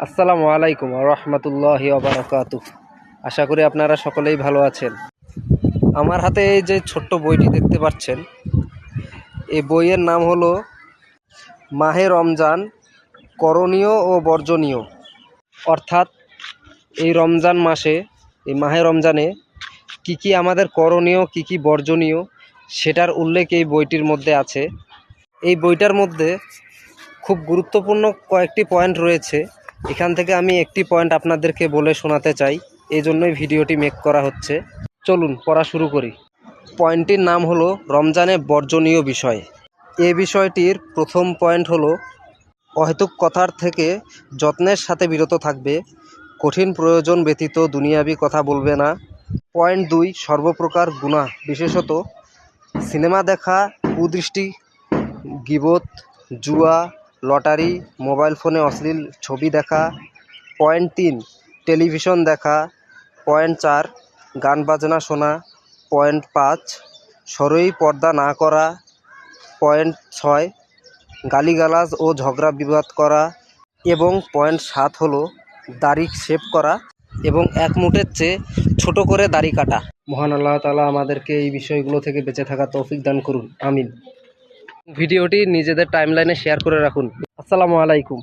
আসসালামু আলাইকুম ওয়া রাহমাতুল্লাহি ওয়া বারাকাতুহু। আশা করি আপনারা সকলেই ভালো আছেন। আমার হাতে এই যে ছোট্ট বইটি দেখতে পাচ্ছেন, এই বইয়ের নাম হলো মাহে রমজান করণীয় ও বর্জনীয়। অর্থাৎ এই রমজান মাসে, এই মাহে রমজানে কি কি আমাদের করণীয়, কি কি বর্জনীয়, সেটার উল্লেখ এই বইটির মধ্যে আছে। এই বইটার মধ্যে খুব গুরুত্বপূর্ণ কয়েকটি পয়েন্ট রয়েছে। এখান থেকে আমি একটি পয়েন্ট আপনাদেরকে বলে শোনাতে চাই, এই জন্যই ভিডিওটি মেক করা হচ্ছে। চলুন পড়া শুরু করি। পয়েন্টটির নাম হলো রমজানে বর্জনীয় বিষয়। এই বিষয়টির প্রথম পয়েন্ট হলো অহেতুক কথার থেকে যত্নের সাথে বিরত থাকবে, কঠিন প্রয়োজন ব্যতীত দুনিয়াবি কথা বলবে না। পয়েন্ট 2, সর্বপ্রকার গুনাহ, বিশেষত সিনেমা দেখা, কুদৃষ্টি, গীবত, জুয়া, লটারি, মোবাইল ফোনে অশ্লীল ছবি দেখা। পয়েন্ট 3, টেলিভিশন দেখা। পয়েন্ট 4, গান বাজনা শোনা। পয়েন্ট 5, সরই পর্দা না করা। পয়েন্ট 6, গালিগালাজ ও ঝগড়া বিবাদ করা। এবং পয়েন্ট 7 হলো দাড়ি শেভ করা এবং এক মুঠের চেয়ে ছোট করে দাড়ি কাটা। মহান আল্লাহ তাআলা আমাদেরকে এই বিষয়গুলো থেকে বেঁচে থাকা তৌফিক দান করুন, আমিন। ভিডিওটি নিজেদের টাইমলাইনে শেয়ার করে রাখুন। আসসালামু আলাইকুম।